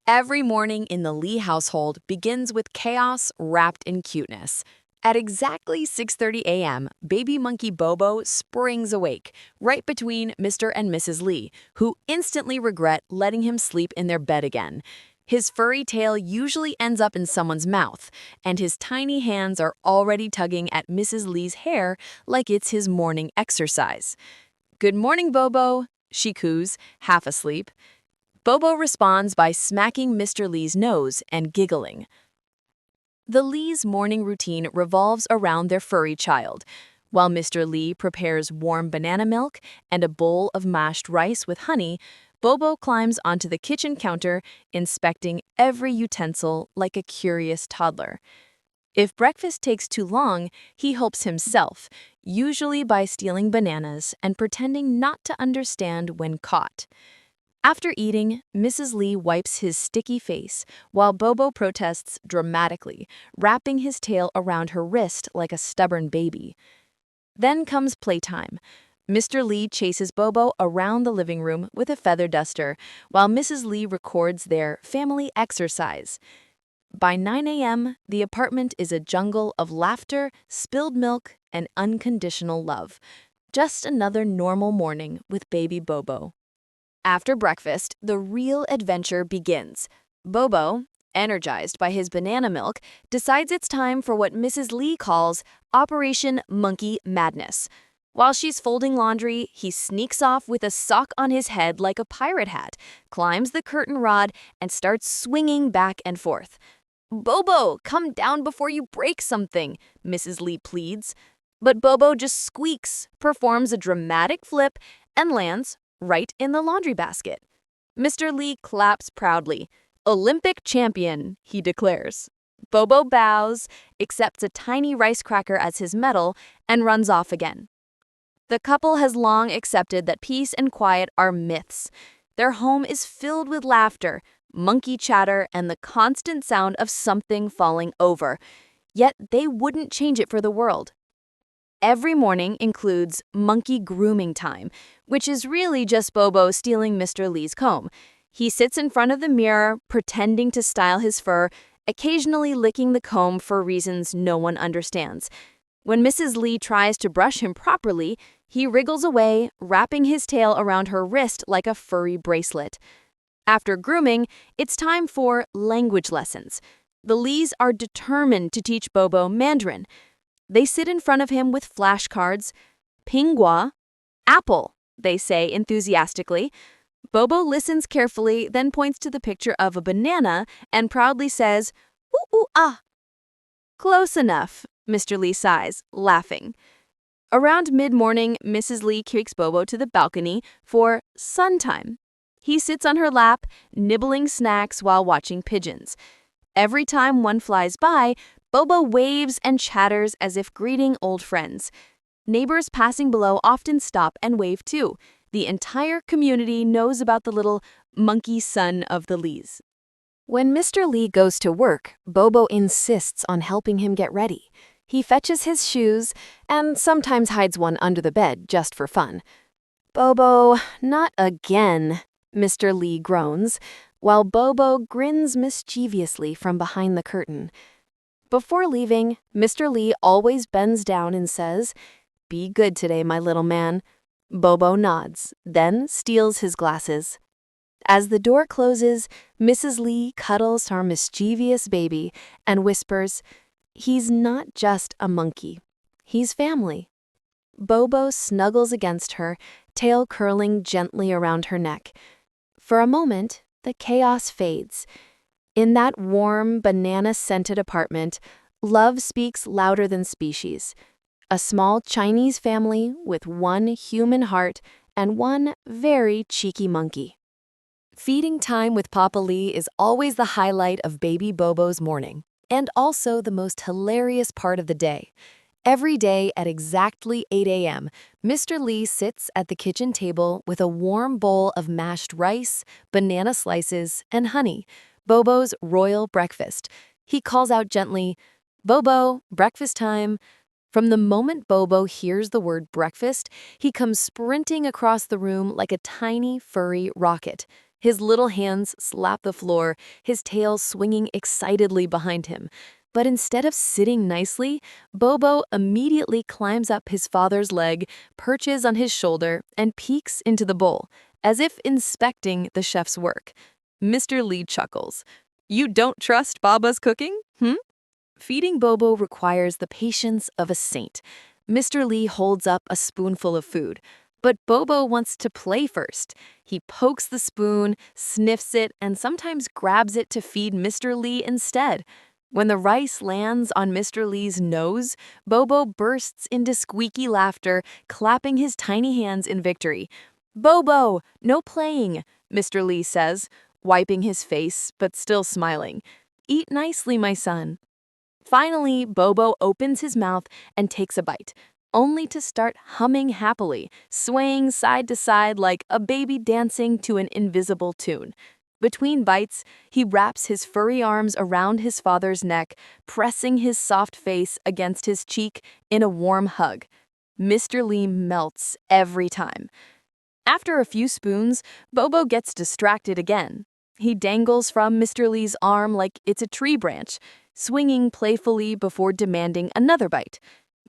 Every morning in the Lee household begins with chaos wrapped in cuteness. At exactly 6:30 a.m., baby monkey Bobo springs awake, right between Mr. and Mrs. Lee, who instantly regret letting him sleep in their bed again. His furry tail usually ends up in someone's mouth, and his tiny hands are already tugging at Mrs. Lee's hair like it's his morning exercise. "Good morning, Bobo," she coos, half asleep. Bobo responds by smacking Mr. Lee's nose and giggling. The Lees' morning routine revolves around their furry child. While Mr. Lee prepares warm banana milk and a bowl of mashed rice with honey, Bobo climbs onto the kitchen counter, inspecting every utensil like a curious toddler. If breakfast takes too long, he helps himself, usually by stealing bananas and pretending not to understand when caught. After eating, Mrs. Lee wipes his sticky face, while Bobo protests dramatically, wrapping his tail around her wrist like a stubborn baby. Then comes playtime. Mr. Lee chases Bobo around the living room with a feather duster, while Mrs. Lee records their family exercise. By 9 a.m., the apartment is a jungle of laughter, spilled milk, and unconditional love. Just another normal morning with baby Bobo. After breakfast, the real adventure begins. Bobo, energized by his banana milk, decides it's time for what Mrs. Lee calls Operation Monkey Madness. While she's folding laundry, he sneaks off with a sock on his head like a pirate hat, climbs the curtain rod, and starts swinging back and forth. "Bobo, come down before you break something," Mrs. Lee pleads. But Bobo just squeaks, performs a dramatic flip, and lands right in the laundry basket. Mr. Lee claps proudly. "Olympic champion," he declares. Bobo bows, accepts a tiny rice cracker as his medal, and runs off again. The couple has long accepted that peace and quiet are myths. Their home is filled with laughter, monkey chatter, and the constant sound of something falling over. Yet they wouldn't change it for the world. Every morning includes monkey grooming time, which is really just Bobo stealing Mr. Lee's comb. He sits in front of the mirror, pretending to style his fur, occasionally licking the comb for reasons no one understands. When Mrs. Lee tries to brush him properly, he wriggles away, wrapping his tail around her wrist like a furry bracelet. After grooming, it's time for language lessons. The Lees are determined to teach Bobo Mandarin. They sit in front of him with flashcards. "Pingua," apple, they say enthusiastically. Bobo listens carefully, then points to the picture of a banana and proudly says, "Ooh, ooh, ah." "Close enough," Mr. Lee sighs, laughing. Around mid-morning, Mrs. Lee takes Bobo to the balcony for sun time. He sits on her lap, nibbling snacks while watching pigeons. Every time one flies by, Bobo waves and chatters as if greeting old friends. Neighbors passing below often stop and wave too. The entire community knows about the little monkey son of the Lees. When Mr. Lee goes to work, Bobo insists on helping him get ready. He fetches his shoes and sometimes hides one under the bed just for fun. "Bobo, not again," Mr. Lee groans, while Bobo grins mischievously from behind the curtain. Before leaving, Mr. Lee always bends down and says, "Be good today, my little man." Bobo nods, then steals his glasses. As the door closes, Mrs. Lee cuddles our mischievous baby and whispers, "He's not just a monkey. He's family." Bobo snuggles against her, tail curling gently around her neck. For a moment, the chaos fades. In that warm, banana-scented apartment, love speaks louder than species. A small Chinese family with one human heart and one very cheeky monkey. Feeding time with Papa Lee is always the highlight of baby Bobo's morning, and also the most hilarious part of the day. Every day at exactly 8 a.m., Mr. Lee sits at the kitchen table with a warm bowl of mashed rice, banana slices, and honey, Bobo's royal breakfast. He calls out gently, "Bobo, breakfast time." From the moment Bobo hears the word breakfast, he comes sprinting across the room like a tiny, furry rocket. His little hands slap the floor, his tail swinging excitedly behind him. But instead of sitting nicely, Bobo immediately climbs up his father's leg, perches on his shoulder, and peeks into the bowl, as if inspecting the chef's work. Mr. Lee chuckles. "You don't trust Baba's cooking? Feeding Bobo requires the patience of a saint. Mr. Lee holds up a spoonful of food, but Bobo wants to play first. He pokes the spoon, sniffs it, and sometimes grabs it to feed Mr. Lee instead. When the rice lands on Mr. Lee's nose, Bobo bursts into squeaky laughter, clapping his tiny hands in victory. "Bobo, no playing," Mr. Lee says, wiping his face but still smiling. "Eat nicely, my son." Finally, Bobo opens his mouth and takes a bite, only to start humming happily, swaying side to side like a baby dancing to an invisible tune. Between bites, he wraps his furry arms around his father's neck, pressing his soft face against his cheek in a warm hug. Mr. Lee melts every time. After a few spoons, Bobo gets distracted again. He dangles from Mr. Lee's arm like it's a tree branch, swinging playfully before demanding another bite.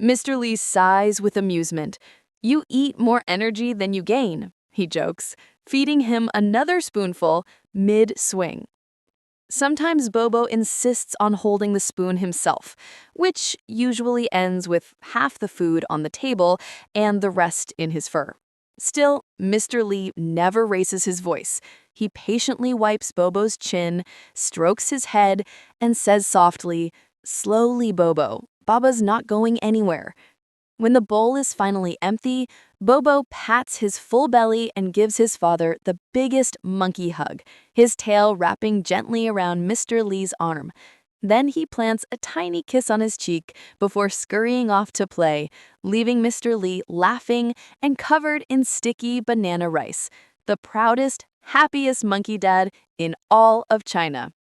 Mr. Lee sighs with amusement. "You eat more energy than you gain," he jokes, feeding him another spoonful mid-swing. Sometimes Bobo insists on holding the spoon himself, which usually ends with half the food on the table and the rest in his fur. Still, Mr. Lee never raises his voice. He patiently wipes Bobo's chin, strokes his head, and says softly, "Slowly, Bobo. Baba's not going anywhere." When the bowl is finally empty, Bobo pats his full belly and gives his father the biggest monkey hug, his tail wrapping gently around Mr. Lee's arm. Then he plants a tiny kiss on his cheek before scurrying off to play, leaving Mr. Lee laughing and covered in sticky banana rice, the proudest, happiest monkey dad in all of China.